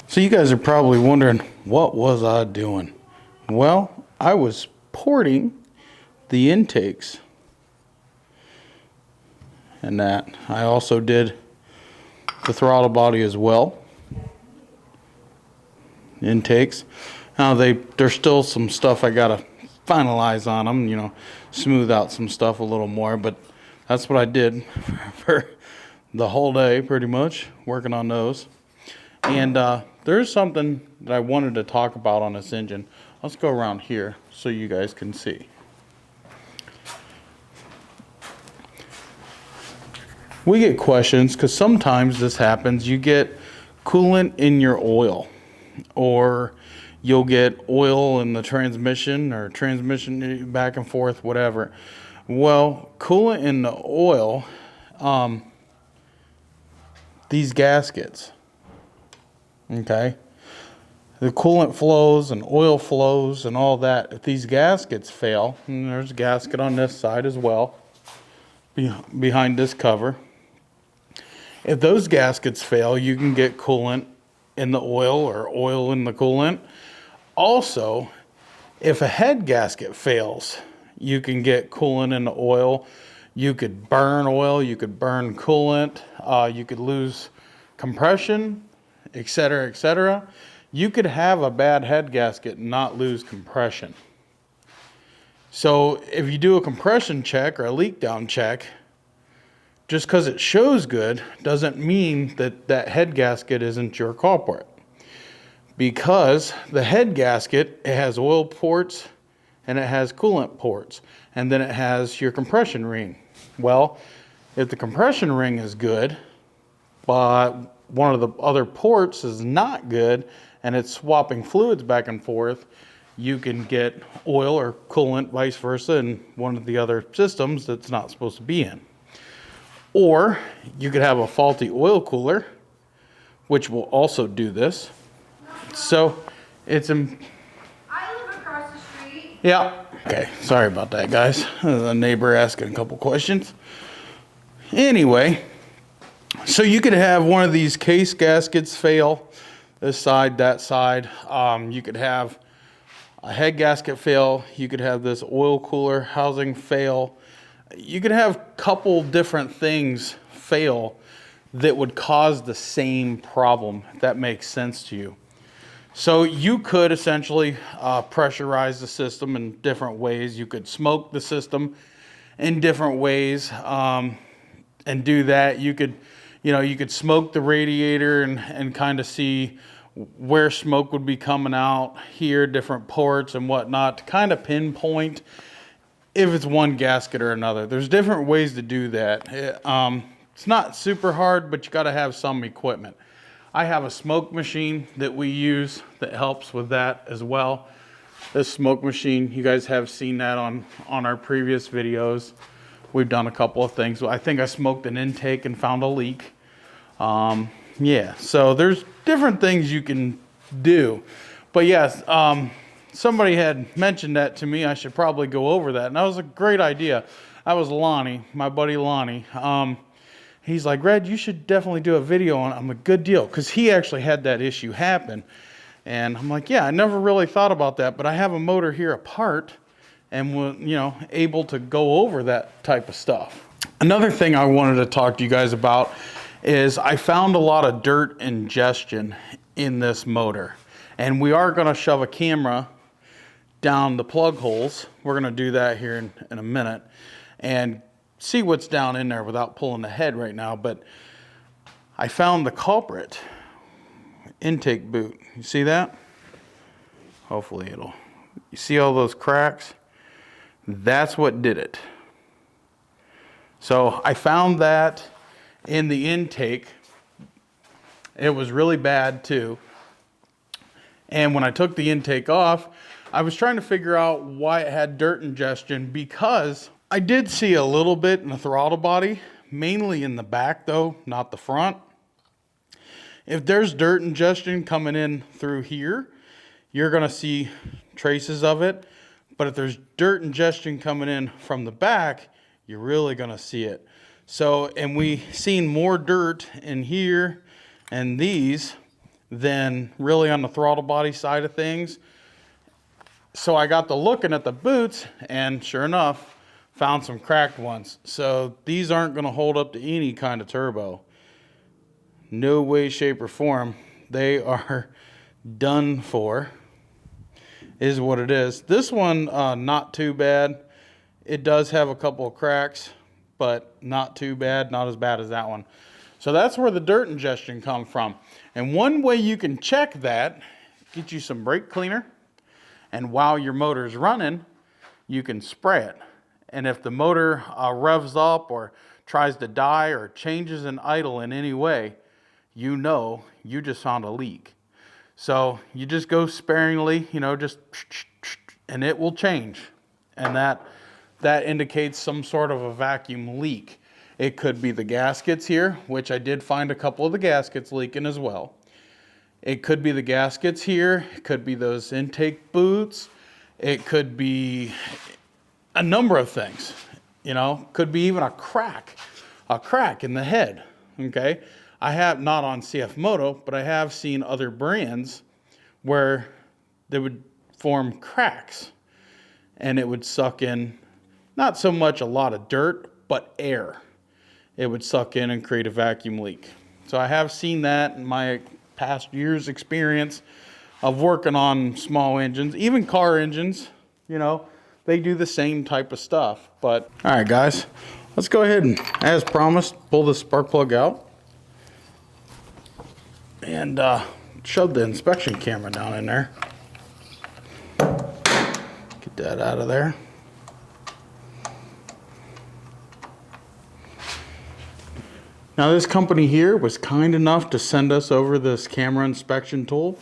So you guys are probably wondering, what was I doing? Well, I was porting the intakes. And that I also did the throttle body as well. Intakes. Now there's still some stuff I gotta finalize on them, you know, smooth out some stuff a little more, but that's what I did for the whole day pretty much, working on those. And there's something that I wanted to talk about on this engine. Let's go around here so you guys can see. We get questions because sometimes this happens. You get coolant in your oil, or you'll get oil in the transmission, or transmission back and forth, whatever. Well, coolant in the oil, these gaskets, okay? The coolant flows and oil flows and all that. If these gaskets fail, and there's a gasket on this side as well, behind this cover. If those gaskets fail, you can get coolant in the oil or oil in the coolant. Also, if a head gasket fails, you can get coolant in the oil. You could burn oil, you could burn coolant, you could lose compression, etc., etc. You could have a bad head gasket and not lose compression. So if you do a compression check or a leak down check, just because it shows good doesn't mean that that head gasket isn't your culprit. Because the head gasket, it has oil ports and it has coolant ports, and then it has your compression ring. Well, if the compression ring is good, but one of the other ports is not good and it's swapping fluids back and forth, you can get oil or coolant, vice versa, in one of the other systems that's not supposed to be in. Or you could have a faulty oil cooler, which will also do this. So it's I live across the street. yeah. Okay, sorry about that, guys. A neighbor asking a couple questions. Anyway, so you could have one of these case gaskets fail, this side, that side. You could have a head gasket fail. You could have this oil cooler housing fail. You could have a couple different things fail that would cause the same problem, if that makes sense to you. So you could essentially pressurize the system in different ways. You could smoke the system in different ways and do that. You could, you could smoke the radiator and kind of see where smoke would be coming out here, different ports and whatnot, to kind of pinpoint if it's one gasket or another. There's different ways to do that. It's not super hard, but you got to have some equipment. I have a smoke machine that we use that helps with that as well. This smoke machine, you guys have seen that on our previous videos. We've done a couple of things. I think I smoked an intake and found a leak. Yeah, so there's different things you can do. But yes, somebody had mentioned that to me. I should probably go over that. And that was a great idea. That was Lonnie, my buddy Lonnie. He's like, Red, you should definitely do a video on it. I'm a good deal. Because he actually had that issue happen. And I'm like, yeah, I never really thought about that. But I have a motor here apart and we're, able to go over that type of stuff. Another thing I wanted to talk to you guys about is I found a lot of dirt ingestion in this motor. And we are going to shove a camera down the plug holes. We're going to do that here in a minute and see what's down in there without pulling the head right now. But I found the culprit intake boot. You see that? Hopefully you see all those cracks? That's what did it. So I found that in the intake. It was really bad too. And when I took the intake off, I was trying to figure out why it had dirt ingestion, because I did see a little bit in the throttle body, mainly in the back though, not the front. If there's dirt ingestion coming in through here, you're going to see traces of it. But if there's dirt ingestion coming in from the back, you're really going to see it. So, and we seen more dirt in here and these than really on the throttle body side of things. So I got to looking at the boots, and sure enough, found some cracked ones. So these aren't going to hold up to any kind of turbo. No way, shape, or form. They are done for, is what it is. This one, not too bad. It does have a couple of cracks, but not too bad, not as bad as that one. So that's where the dirt ingestion comes from. And one way you can check that, get you some brake cleaner, and while your motor is running, you can spray it. And if the motor revs up or tries to die or changes in idle in any way, you know you just found a leak. So you just go sparingly, you know, just, and it will change. And that indicates some sort of a vacuum leak. It could be the gaskets here, which I did find a couple of the gaskets leaking as well. It could be the gaskets here. It could be those intake boots. It could be a number of things, you know, could be even a crack in the head. Okay. I have not on CFMOTO, but I have seen other brands where they would form cracks and it would suck in not so much a lot of dirt, but air. It would suck in and create a vacuum leak. So I have seen that in my past years' experience of working on small engines, even car engines, you know, they do the same type of stuff. But all right, guys, let's go ahead and, as promised, pull the spark plug out and shove the inspection camera down in there. Get that out of there. Now this company here was kind enough to send us over this camera inspection tool.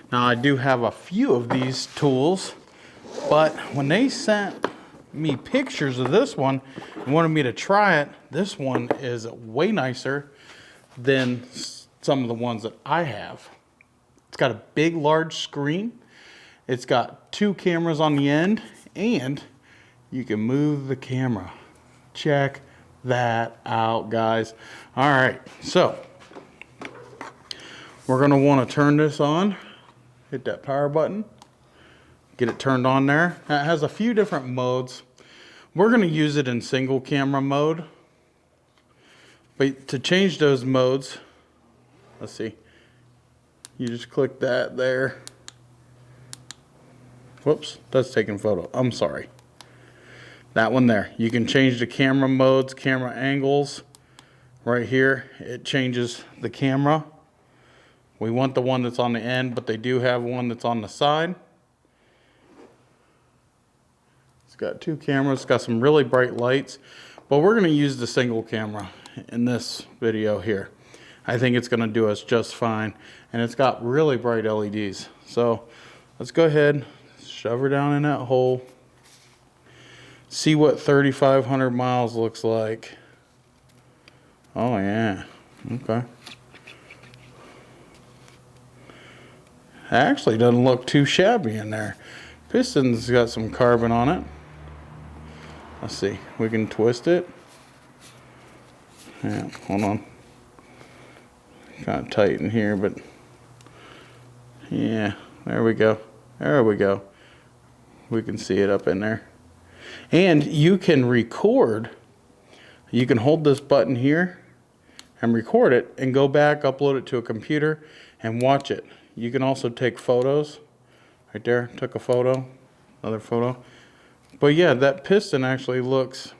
Now I do have a few of these tools, but when they sent me pictures of this one and wanted me to try it, this one is way nicer than some of the ones that I have. It's got a big, large screen. It's got 2 cameras on the end, and you can move the camera. Check that out, guys. All right, so we're gonna want to turn this on. Hit that power button. Get it turned on there. It has a few different modes. We're gonna use it in single camera mode. But to change those modes, let's see. You just click that there. Whoops, that's taking photo. I'm sorry. That one there. You can change the camera modes, camera angles. Right here, it changes the camera. We want the one that's on the end, but they do have one that's on the side. It's got 2 cameras, it's got some really bright lights, but we're gonna use the single camera in this video here. I think it's gonna do us just fine, and it's got really bright LEDs. So let's go ahead, shove her down in that hole, see what 3,500 miles looks like. Oh yeah, okay. Actually doesn't look too shabby in there. Piston's got some carbon on it. Let's see, we can twist it. Yeah, hold on. Kind of tight in here, but yeah, there we go. There we go. We can see it up in there. And you can record. You can hold this button here and record it and go back, upload it to a computer and watch it. You can also take photos. Right there, took a photo, another photo. But yeah, that piston actually looks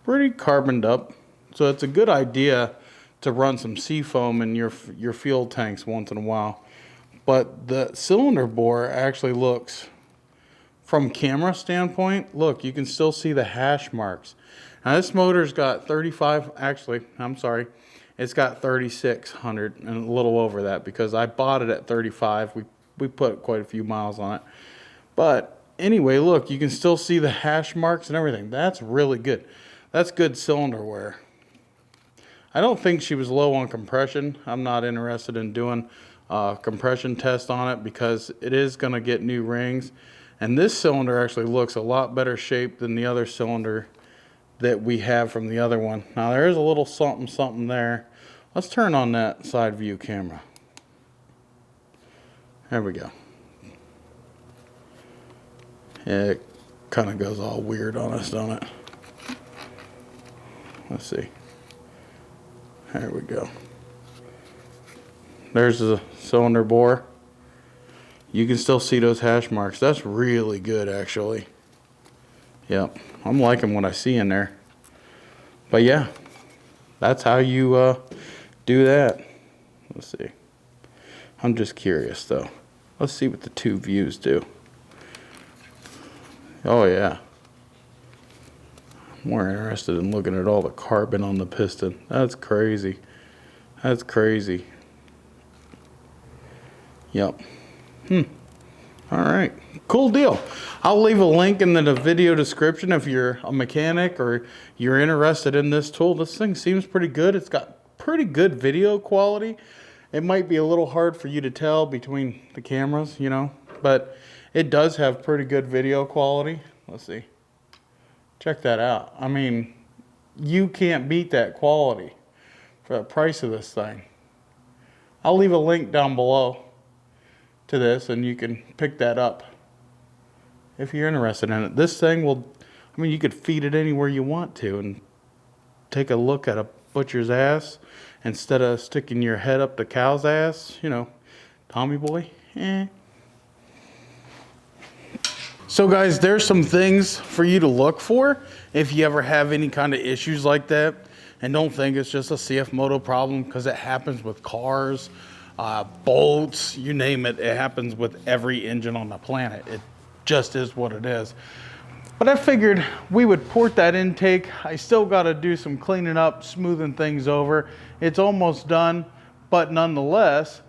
pretty carboned up. So it's a good idea to run some seafoam in your fuel tanks once in a while. But the cylinder bore actually looks, from camera standpoint, look, you can still see the hash marks. Now this motor's got 35, actually, I'm sorry, it's got 3,600 and a little over that because I bought it at 35. We put quite a few miles on it. But anyway, look, you can still see the hash marks and everything. That's really good. That's good cylinder wear. I don't think she was low on compression. I'm not interested in doing a compression test on it because it is going to get new rings. And this cylinder actually looks a lot better shape than the other cylinder that we have from the other one. Now there is a little something there. Let's turn on that side view camera. There we go. It kind of goes all weird on us, don't it? Let's see. There we go. There's the cylinder bore. You can still see those hash marks. That's really good, actually. Yep, I'm liking what I see in there. But yeah, that's how you do that. Let's see. I'm just curious though. Let's see what the two views do. Oh yeah. I'm more interested in looking at all the carbon on the piston. That's crazy. That's crazy. Yep. All right. Cool deal. I'll leave a link in the video description if you're a mechanic or you're interested in this tool. This thing seems pretty good. It's got pretty good video quality. It might be a little hard for you to tell between the cameras, you know, but it does have pretty good video quality. Let's see. Check that out. I mean, you can't beat that quality for the price of this thing. I'll leave a link down below to this and you can pick that up if you're interested in it. This thing will, I mean, you could feed it anywhere you want to and take a look at a butcher's ass instead of sticking your head up the cow's ass, you know, Tommy boy. So guys, there's some things for you to look for if you ever have any kind of issues like that. And don't think it's just a CFMOTO problem, because it happens with cars, bolts, you name it. It happens with every engine on the planet. It just is what it is. But I figured we would port that intake. I still got to do some cleaning up, smoothing things over. It's almost done, but nonetheless,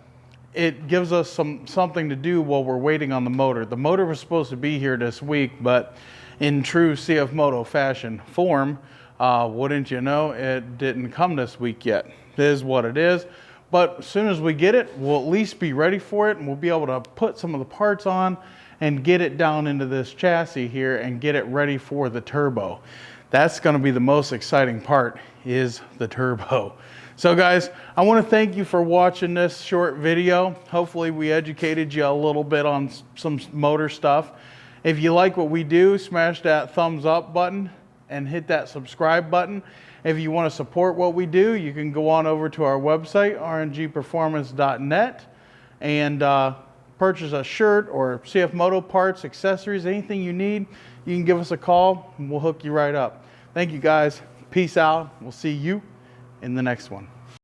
it gives us something to do while we're waiting on the motor. The motor was supposed to be here this week, but in true CFMOTO fashion form, wouldn't you know, it didn't come this week yet. It is what it is. But as soon as we get it, we'll at least be ready for it, and we'll be able to put some of the parts on and get it down into this chassis here and get it ready for the turbo. That's going to be the most exciting part, is the turbo. So guys, I want to thank you for watching this short video. Hopefully we educated you a little bit on some motor stuff. If you like what we do, smash that thumbs up button and hit that subscribe button. If you want to support what we do, you can go on over to our website, rngperformance.net, and purchase a shirt or CFMOTO parts, accessories, anything you need. You can give us a call and we'll hook you right up. Thank you guys. Peace out. We'll see you in the next one.